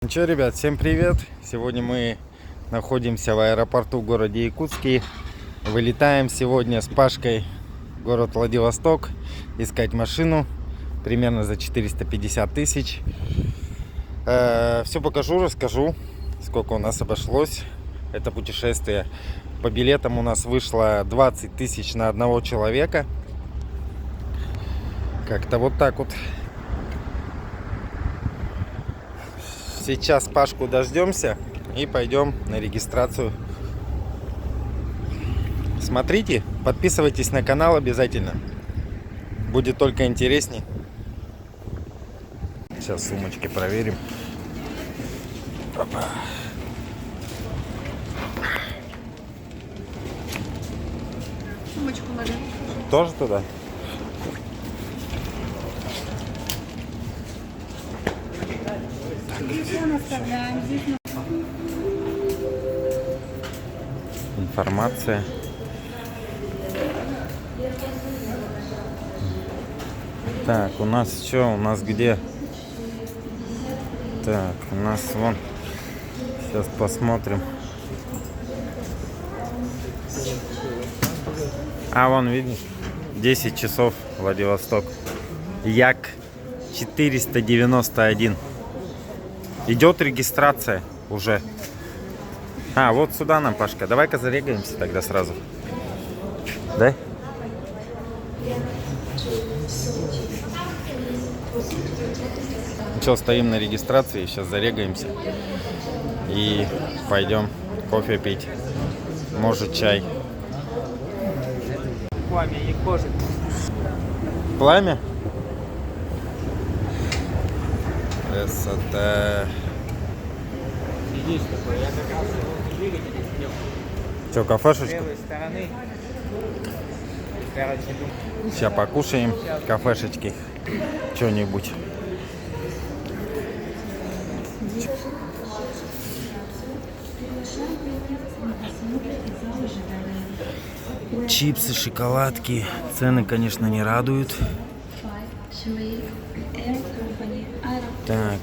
Ну что, ребят, всем привет! Сегодня мы находимся в аэропорту в городе Якутске. Вылетаем сегодня с Пашкой в город Владивосток искать машину примерно за 450 тысяч. Все покажу, расскажу, сколько у нас обошлось это путешествие. По билетам у нас вышло 20 тысяч на одного человека. Как-то вот так вот. Сейчас Пашку дождемся и пойдем на регистрацию. Смотрите, подписывайтесь на канал обязательно. Будет только интересней. Сейчас сумочки проверим. Опа. Сумочку ложим. Тоже туда? Телефон оставляем здесь. Информация. Так, у нас что? У нас где? Так, у нас вон. Сейчас посмотрим. А, вон, видишь? 10 часов Владивосток. Як 491. Идет регистрация уже. А, вот сюда нам, Пашка. Давай-ка зарегаемся тогда сразу. Да? Что, стоим на регистрации, сейчас зарегаемся. И пойдем кофе пить. Может, чай. Пламя не кожит. Пламя? Красота. Видишь, такой, я как раз его двигатель снял. Что, С кафешечка? левой стороны. Короче, думаю, Сейчас покушаем кафешечки. Что-нибудь. Чипсы, шоколадки. Цены, конечно, не радуют. Так,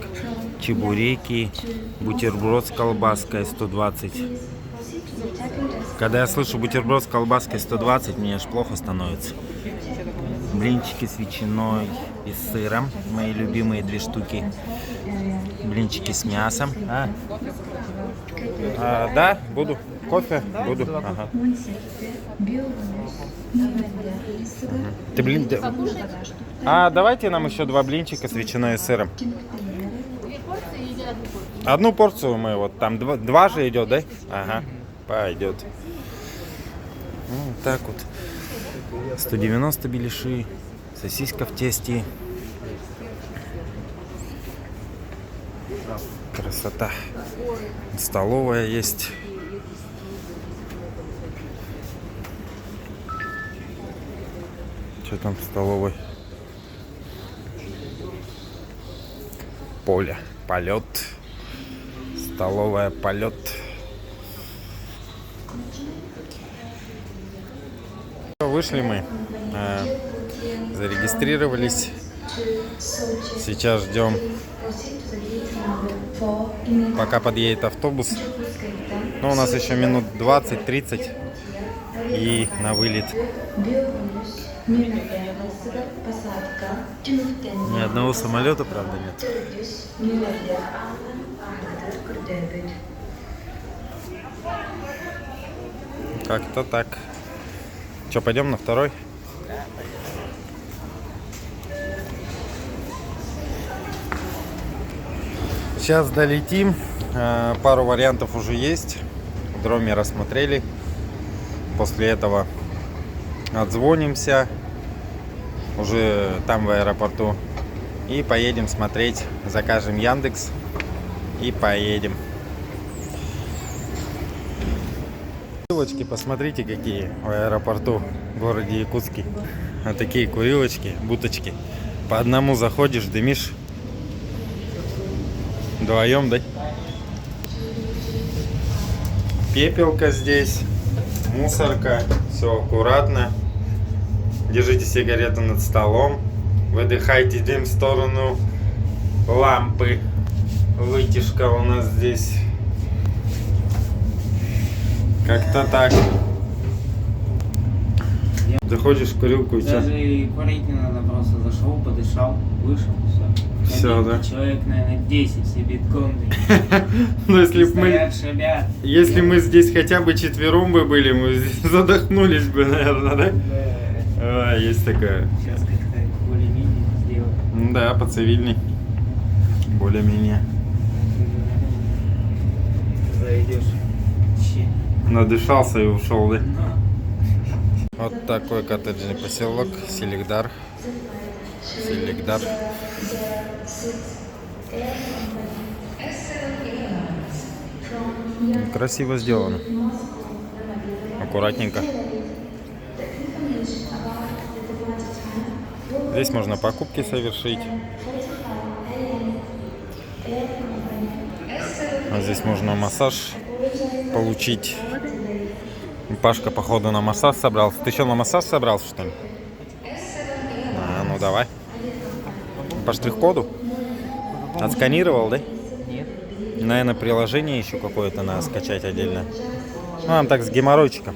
чебуреки, бутерброд с колбаской 120. Когда я слышу бутерброд с колбаской 120, мне аж плохо становится. Блинчики с ветчиной и с сыром. Мои любимые 2 штуки. Блинчики с мясом. Да, буду. Кофе буду. Ага. Ты блин. Давайте нам еще 2 блинчика с ветчиной и сыром. Одну порцию мы вот там 2 же идет, да? Ага, пойдет. Вот так вот. 190 беляши, сосиска в тесте. Красота. Столовая есть. Что там в столовой? Поле. Полет. Столовая полет. Вышли мы. Зарегистрировались. Сейчас ждем, пока подъедет автобус. Но у нас еще минут 20-30 и на вылет. Ни одного самолета, правда, нет. Как-то так. Что, пойдем на второй? Сейчас долетим. Пару вариантов уже есть. В дроме рассмотрели. После этого отзвонимся уже там в аэропорту и поедем смотреть. Закажем Яндекс и поедем. Курилочки, посмотрите, какие в аэропорту в городе Якутске. Вот такие курилочки, буточки. По одному заходишь, дымишь. Вдвоем, да? Пепелка здесь, мусорка, все аккуратно. Держите сигарету над столом, выдыхайте дым в сторону лампы. Вытяжка у нас здесь. Как-то так. Заходишь в курилку и что? Даже и курить не надо, просто зашел, подышал, вышел, все. Всё, да? Человек, наверное, 10 сидит в комнате. Ну, если б мы... Стоят, шумят. Если мы здесь хотя бы четвером бы были, мы здесь задохнулись бы, наверное, да? Да. Есть такая. Сейчас как-то более-менее сделать. Да, поцивильней. Более-менее. Зайдешь. Щи. Надышался и ушел, да? Ну. Вот такой коттеджный поселок Селигдар. Селигдар. Красиво сделано. Аккуратненько. Здесь можно покупки совершить. А здесь можно массаж получить. Пашка, походу, на массаж собрался. Ты что, на массаж собрался, что ли? А, ну давай. По штрих-коду? Отсканировал, да? Нет. Наверное, приложение еще какое-то надо скачать отдельно. Ну, там так с геморройчиком.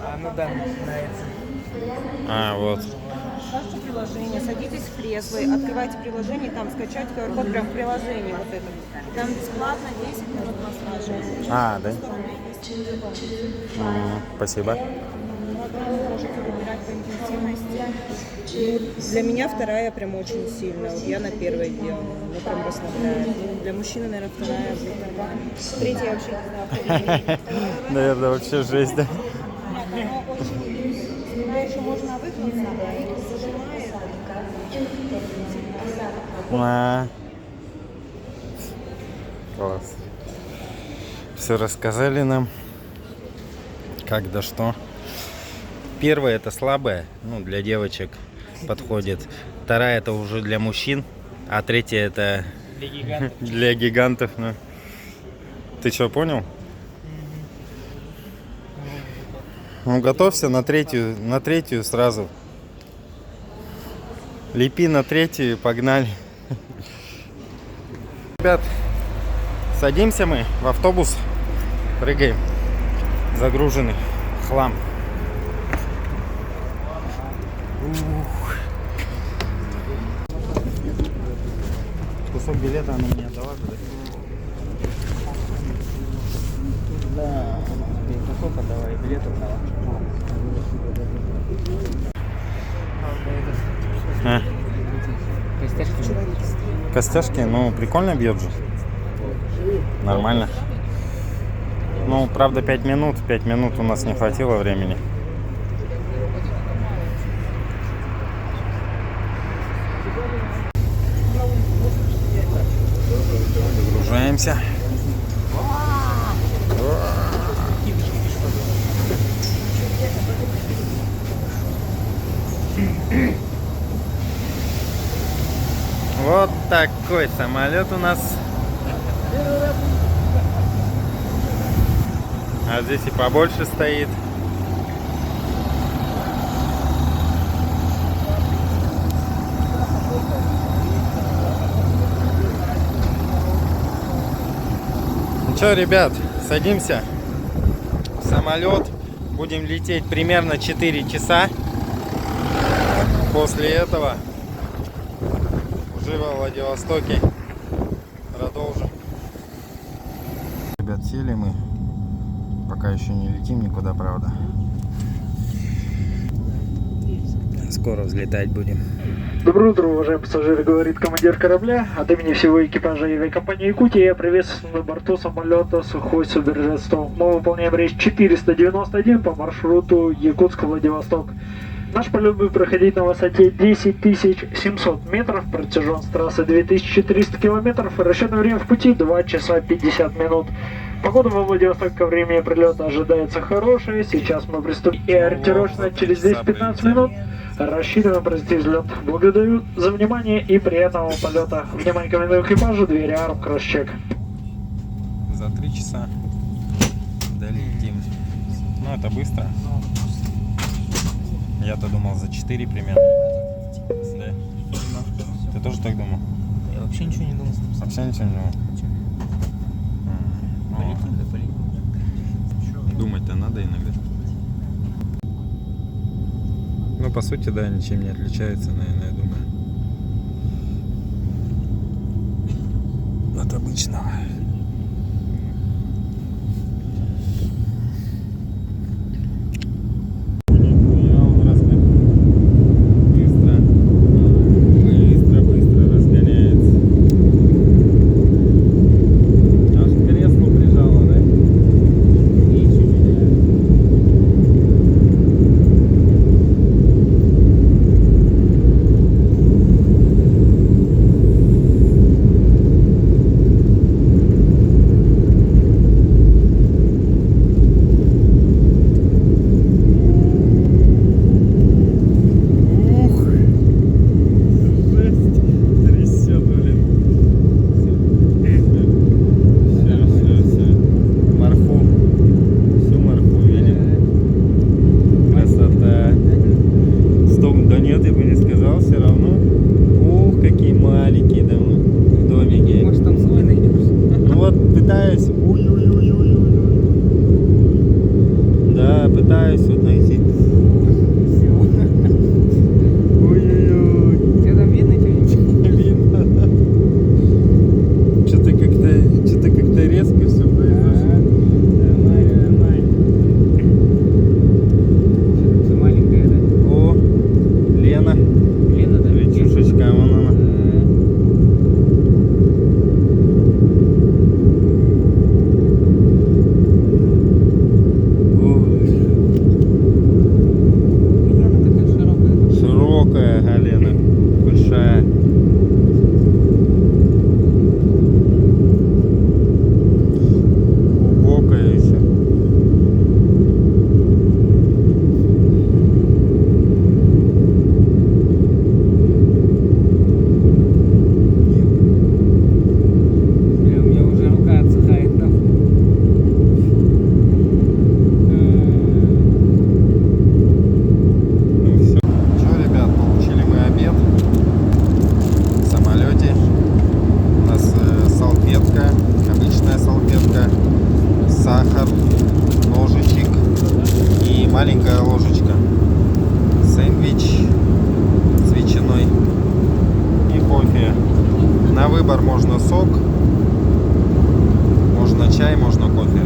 А, ну да, нравится. А, вот. Ваше приложение, садитесь в кресло, открывайте приложение, там скачать QR-код прям в приложении вот это. Там бесплатно 10 минут массажа. А, да? 100 рублей есть. Спасибо. Можете выбирать по интенсивности. Для меня вторая прям очень сильно. Вот я на первой делала. Ну прям расслабляет. Для мужчины, наверное, вторая будет нормально. Третья я вообще не знаю. Наверное, вообще жесть, да? Нет, оно очень... Она еще можно выгнуться, и зажимает. А. Класс. Все рассказали нам, как да что. Первая это слабая, ну для девочек подходит. Вторая это уже для мужчин, а третья это Для гигантов. для гигантов. Ну. Ты что, понял? Ну готовься на третью сразу. Лепи на третью и погнали. Ребят, садимся мы в автобус, прыгаем, загруженный хлам. Ух. Кусок билета она мне отдала, да? Да. Ты кусок отдавай, билет отдала. А, Костяшки. костяшки, ну прикольно бьет же. Нормально. Ну, правда, 5 минут у нас не хватило времени. Загружаемся. Вот такой самолет у нас. А здесь и побольше стоит. Ну что, ребят, садимся в самолет. Будем лететь примерно 4 часа. После этого уже во Владивостоке продолжим. Ребят, сели мы. Пока еще не летим никуда, правда. Скоро взлетать будем. Доброе утро, уважаемые пассажиры, говорит командир корабля. От имени всего экипажа авиакомпании «Якутия» я приветствую на борту самолета «Сухой Субержет-100». Мы выполняем рейс 491 по маршруту Якутск-Владивосток. Наш полет будет проходить на высоте 10 700 метров, протяженность трассы 2300 километров и расчетное время в пути 2 часа 50 минут. Погода во Владивостоке ко времени прилета ожидается хорошая. Сейчас мы приступим и ориентировочно через 10-15 минут Рассчитываем провести взлет. Благодарю за внимание и приятного полета. Внимание командиру экипажа, двери арм, кросс-чек. За 3 часа долетим. Ну, это быстро. Я-то думал за 4 примерно. Да? Ты тоже так думал? Я вообще ничего не думал. Вообще ничего не думал? Полетим, да полетим. Думать-то надо иногда. Ну, по сути, да, ничем не отличается, наверное, я думаю. От обычного. Быстро разгоняется. Аж к креслу прижало, да? Ух! Жесть! Трясет, блин. Все. Марфу. Всю марфу видим. Красота. Стоп, да нет, я бы не сказал, все равно. Ух, какие маленькие домики. Может, там свой найдешь? Ну вот, пытаюсь. Ой-ой-ой-ой-ой. Да, пытаюсь вот найти. Ой-ой-ой. Тебе там видно что-нибудь? Видно. Что-то как-то резко все произошло. Нормально. Что маленькая, да? О, Лена. Лена, да? Летюшечка, вон она. Она такая широкая. Широкая Галена, большая. Глубокая еще. Бля, у меня уже рука отсыхает там. Ну все. Че, ребят, получили мы обед в самолете. У нас салфетка, обычная салфетка, сахар, ножичек и маленькая ложечка. Сэндвич с ветчиной и кофе. На выбор можно сок, можно чай, можно кофе.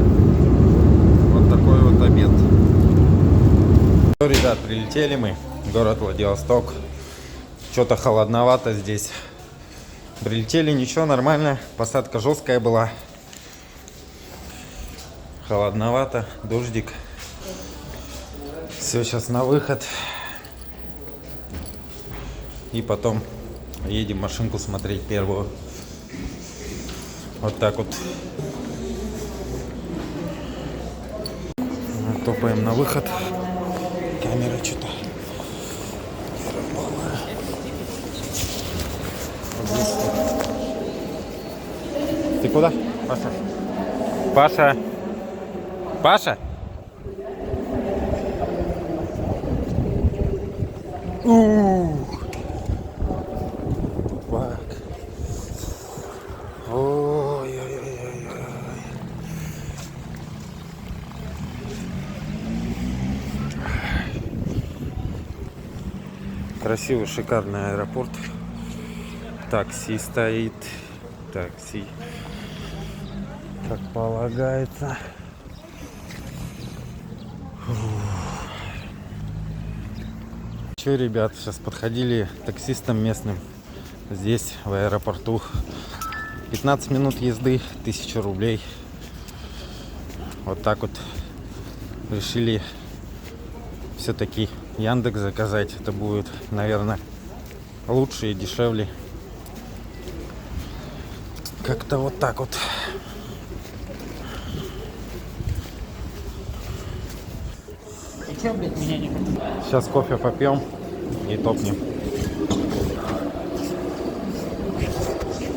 Вот такой вот обед. Ребят, прилетели мы в город Владивосток. Что-то холодновато здесь. Прилетели, ничего, нормально. Посадка жесткая была. Холодновато, дождик. Все, сейчас на выход. И потом едем машинку смотреть первую. Вот так вот. Топаем на выход. Камера что-то. Ты куда, Паша? Паша? Паша? Ух! Бак. Ой-ой-ой-ой. Красивый, шикарный аэропорт. Такси стоит. Такси. Как полагается. Че, ребят, сейчас подходили таксистам местным. Здесь, в аэропорту. 15 минут езды, 1000 рублей. Вот так вот решили все-таки Яндекс заказать. Это будет, наверное, лучше и дешевле. Как-то вот так вот. И чё, блядь, меня не... Сейчас кофе попьем и топнем.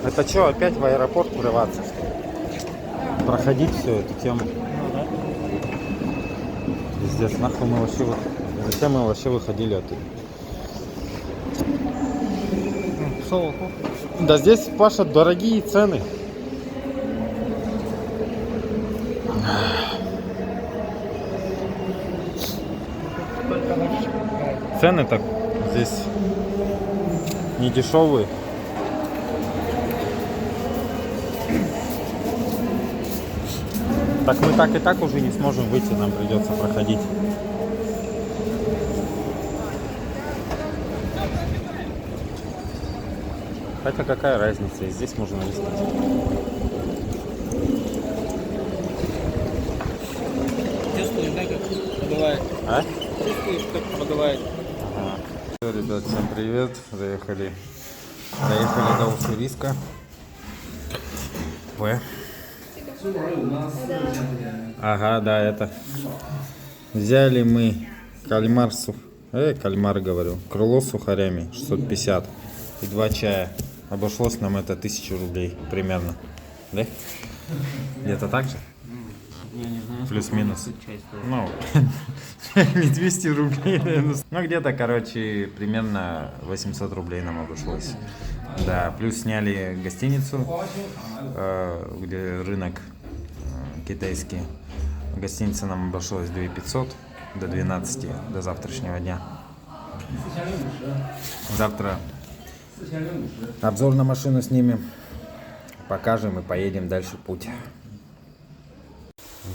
Это что, опять в аэропорт врываться? Проходить всю эту тему? Пиздец, нахуй мы вообще... Зачем мы вообще выходили оттуда? Да здесь, Паша, дорогие цены. Цены так здесь не дешевые. Так мы так и так уже не сможем выйти, нам придется проходить. Хотя какая разница, и здесь можно рискнуть. Чувствуешь, да, как подувает? А? Чувствуешь, как подувает? Ага. Все, ребят, всем привет. Доехали до Уссурийска. Ага, да, это. Взяли мы кальмар говорю, крыло с сухарями 650 и 2 чая. Обошлось нам это 1000 рублей примерно. Да? Где-то так же? Я не знаю. Плюс-минус. Часть, Ну, не 200 рублей, наверное. Ну, где-то, короче, примерно 800 рублей нам обошлось. Да, плюс сняли гостиницу, где рынок китайский. Гостиница нам обошлась 2500 до 12, до завтрашнего дня. Завтра обзор на машину снимем, покажем и поедем дальше в путь.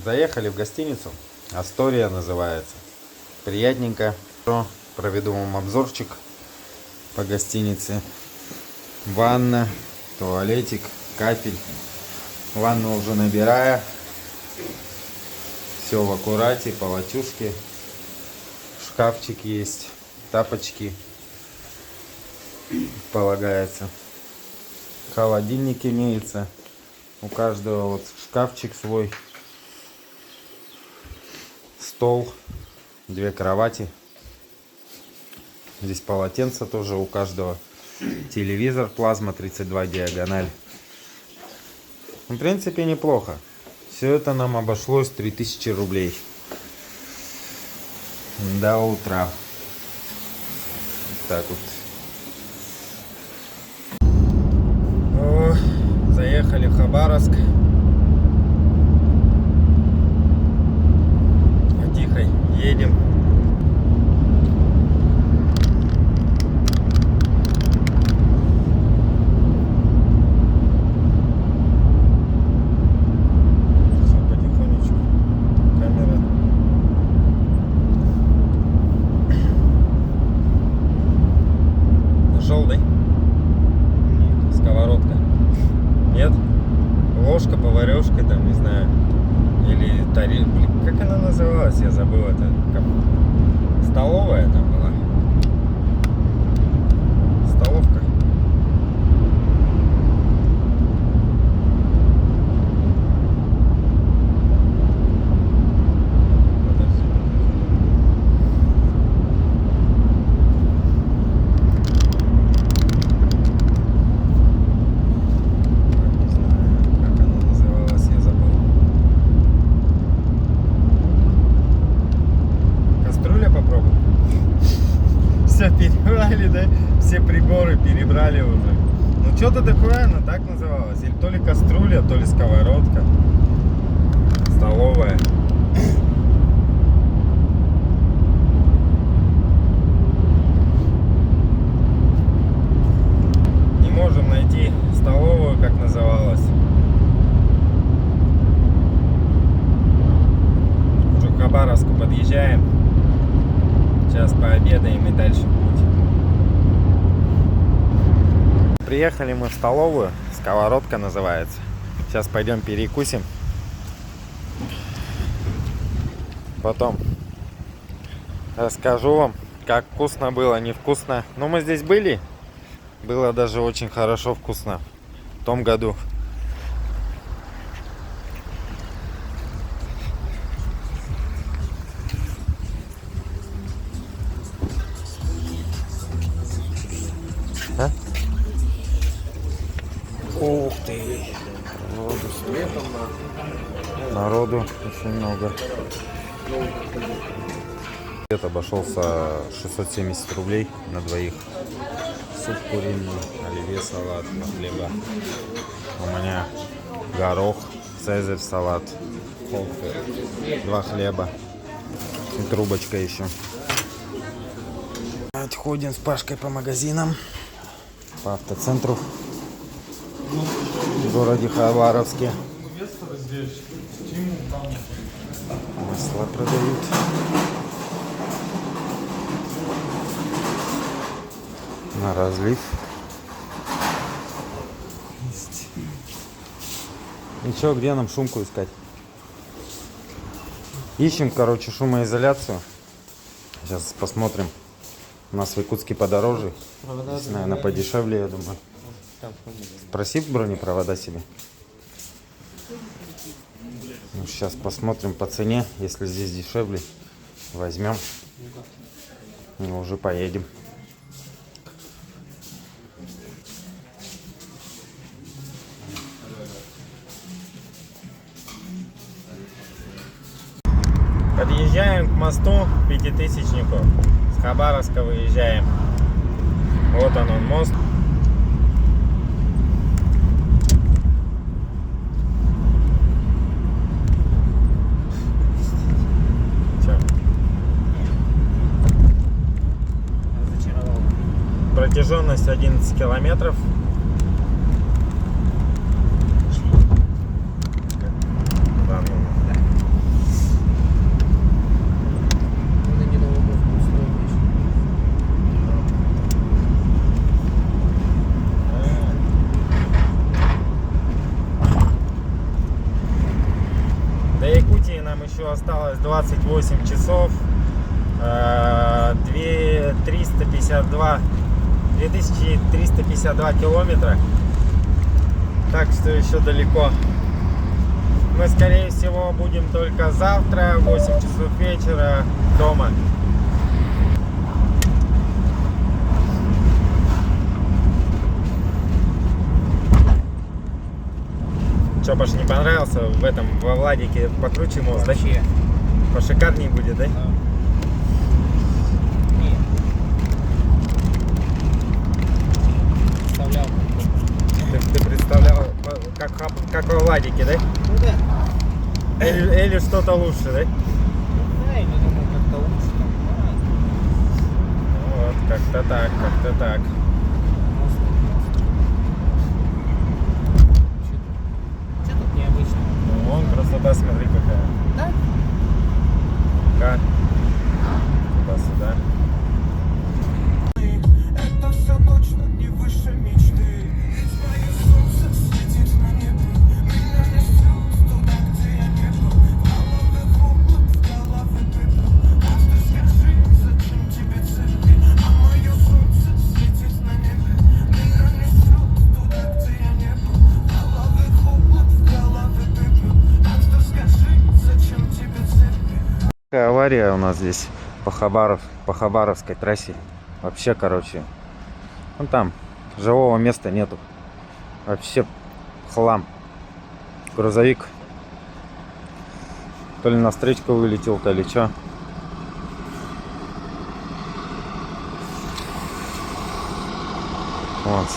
Заехали в гостиницу, Астория называется. Приятненько. Проведу вам обзорчик по гостинице. Ванна, туалетик, кафель. Ванну уже набирая. Все в аккурате, полотюшки. Шкафчик есть, тапочки полагается. Холодильник имеется. У каждого вот шкафчик свой. Стол, 2 кровати. Здесь полотенце тоже у каждого. Телевизор плазма 32 диагональ. В принципе, неплохо. Все это нам обошлось 3000 рублей. До утра. Так вот. О, заехали в Хабаровск. Тихо, едем. Желтый? Сковородка. Нет? Ложка, поварешка, там, не знаю. Или тарелка. Блин, как она называлась? Я забыл это. Столовая там была. Столовка. Все перебрали, да? Все приборы перебрали уже. Ну что-то такое, она так называлась. Или то ли кастрюля, то ли сковородка. Столовая. Не можем найти столовую, как называлась. Уже к Хабаровску подъезжаем. Сейчас пообедаем и дальше в путь. Приехали мы в столовую, сковородка называется. Сейчас пойдем перекусим. Потом расскажу вам, как вкусно было, невкусно. Но мы здесь были, было даже очень хорошо вкусно в том году. Ух ты! Народу очень много. Это обошелся 670 рублей на двоих. Суп куриный, оливье салат, хлеба. У меня горох, цезарь салат, кофе, 2 хлеба и трубочка еще. Ходим с Пашкой по магазинам, по автоцентру в городе Хабаровске. Масло продают. На разлив. Есть. И чё, где нам шумку искать? Ищем, короче, шумоизоляцию. Сейчас посмотрим. У нас в Якутске подороже. Здесь, наверное, подешевле, я думаю. Спроси бронепровода себе. Ну, сейчас посмотрим по цене. Если здесь дешевле, возьмем. И уже поедем. Подъезжаем к мосту Пятитысячнику. С Хабаровска выезжаем. Вот он мост. Протяженность 11 километров. Да, ну. До Якутии нам еще осталось 28 часов. 2352 километра. Так что еще далеко. Мы, скорее всего, будем только завтра в 8 часов вечера дома. Че, Паш, не понравился в этом, во Владике покруче мост, да? Пошикарнее будет, да? Ты представлял, как во Владике, да? Ну да. Или что-то лучше, да? Да, я не думаю, как-то лучше там. Вот, как-то так, как-то так. Что тут необычно? Ну, вон красота, смотри какая. Да? Как? Туда-сюда. Это все точно не выше мечты. Твое солнце светит на небо. Меня несет туда, где я не был. В голове хлопот, в голове пепел. Просто скажи, зачем тебе цепи? А мое солнце светит на небе. Меня несет туда, где я не был. В голове хлопот, в голове пепел. Просто скажи, зачем тебе цепи? Такая авария у нас здесь по Хабаровской трассе. Вообще, короче, вон там живого места нету. Вообще хлам. Грузовик то ли на встречку вылетел, то ли что. Вот.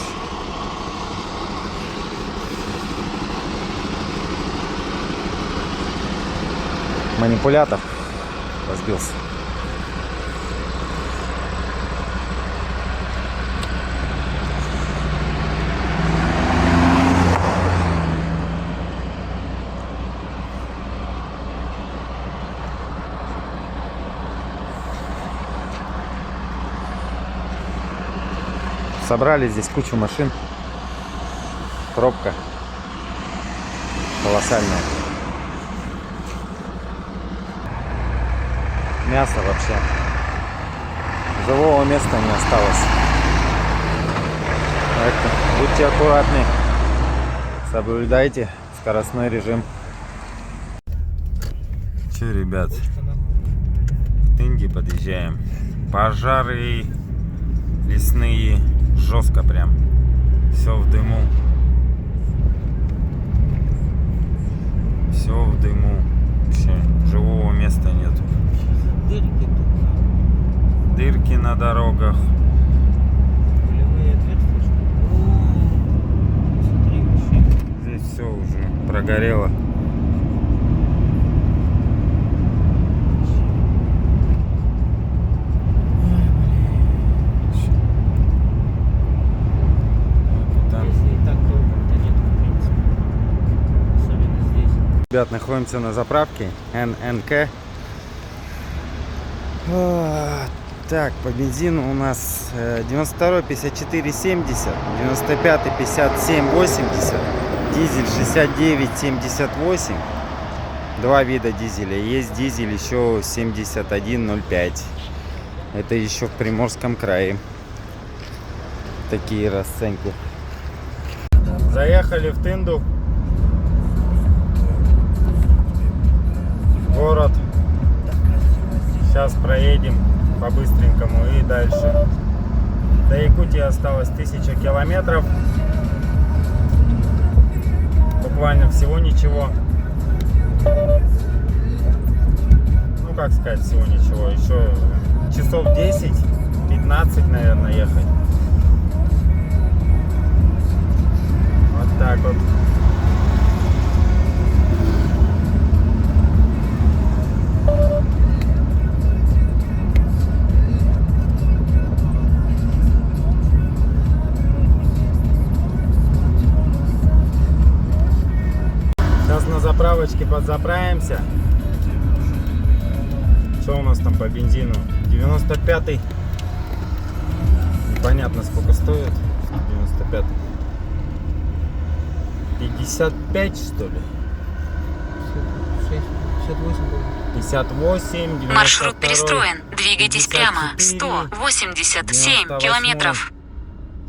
Манипулятор разбился. Собрали здесь кучу машин. Пробка колоссальная. Мясо вообще. Живого места не осталось. Поэтому будьте аккуратны. Соблюдайте скоростной режим. Че, ребят, к Тынде подъезжаем. Пожары лесные. Жестко прям. Все в дыму. загорело. Если и так толком-то нет, в принципе. Особенно здесь. Ребят, находимся на заправке ННК. Так, по бензину у нас 92 54 70, 95 57 80, дизель 69 78. Два вида дизеля. Есть дизель еще 7105. Это еще в Приморском крае. Такие расценки. Заехали в Тынду. Город. Сейчас проедем по-быстренькому и дальше. До Якутии осталось 1000 километров. Буквально всего ничего. Ну как сказать всего ничего. Еще часов 10-15, наверное, ехать. Вот так вот. Сейчас на заправочке подзаправимся. Что у нас там по бензину? 95-й. Непонятно сколько стоит. 95-й. 55 что ли? 58 было. 58, 92, Маршрут перестроен. Двигайтесь прямо. 54, 187 98, километров.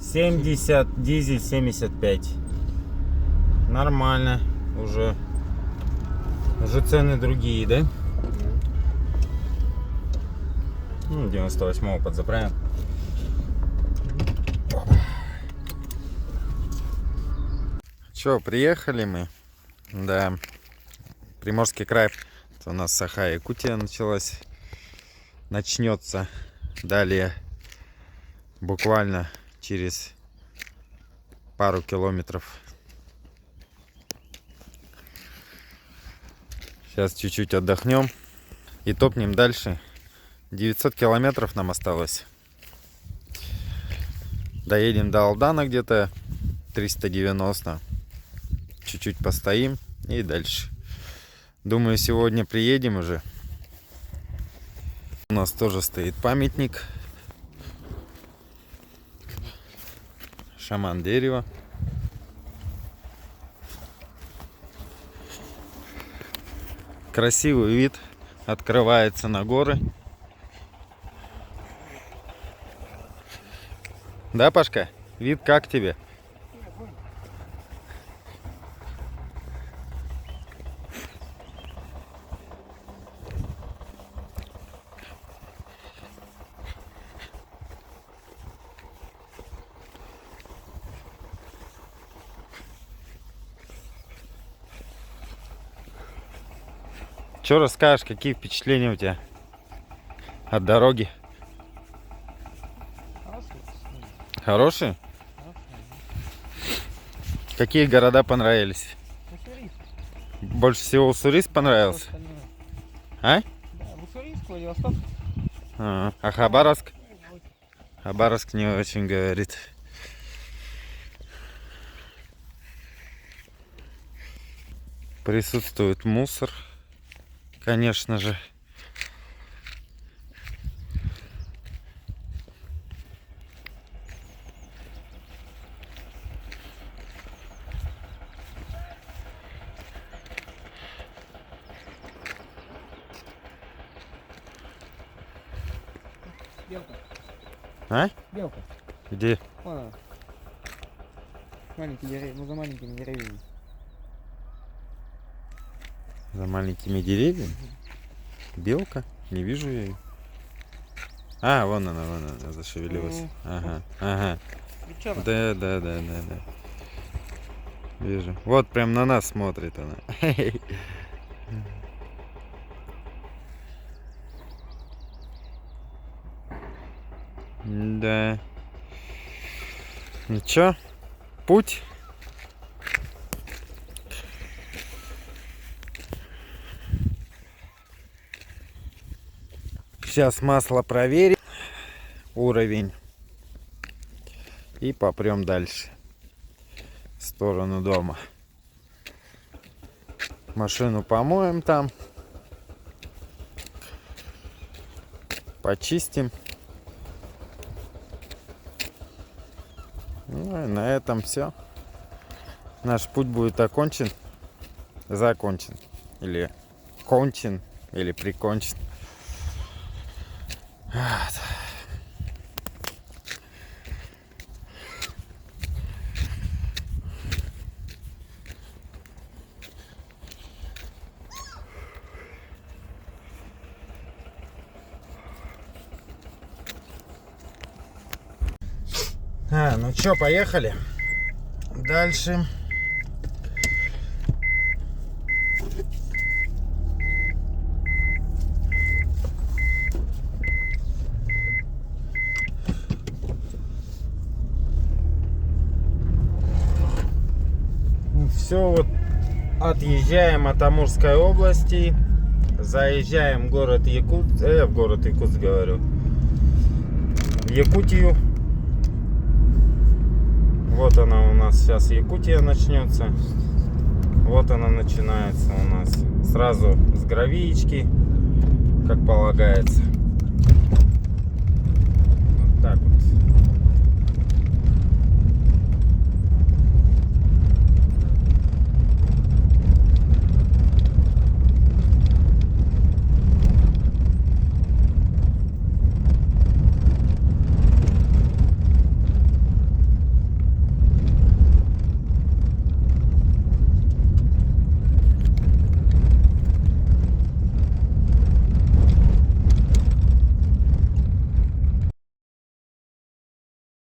70, дизель 75. Нормально. Уже цены другие, да? 98-го подзаправим. Че, приехали мы? Да. Приморский край. Это у нас Саха-Якутия началась. Начнется. Далее буквально через пару километров. Сейчас чуть-чуть отдохнем и топнем дальше. 900 километров нам осталось. Доедем до Алдана где-то 390. Чуть-чуть постоим и дальше. Думаю, сегодня приедем уже. У нас тоже стоит памятник. Шаман дерева. Красивый вид открывается на горы. Да, Пашка? Вид как тебе? Что расскажешь, какие впечатления у тебя от дороги? Хорошие? Какие города понравились? Больше всего Уссурийск понравился? А? Да, Уссурийск, Владивосток. А Хабаровск? Хабаровск не очень говорит. Присутствует мусор, конечно же. Белка. А? Белка. Где? Вон она. Маленькие деревья, ну за маленькими деревьями. За маленькими деревьями? Белка? Не вижу я ее. А, вон она зашевелилась. Ага, ага. Да. Вижу. Вот прям на нас смотрит она. Да. Ну чё? Путь? Сейчас масло проверим, уровень, и попрем дальше в сторону дома. Машину помоем там, почистим. Ну и на этом все. Наш путь будет окончен, закончен, или кончен, или прикончен. Вот. Ну чё, поехали дальше. Все, вот отъезжаем от Амурской области, заезжаем в город Якутск, в город Якутск говорю, в Якутию. Вот она у нас сейчас Якутия начнется. Вот она начинается у нас сразу с Гравиички, как полагается.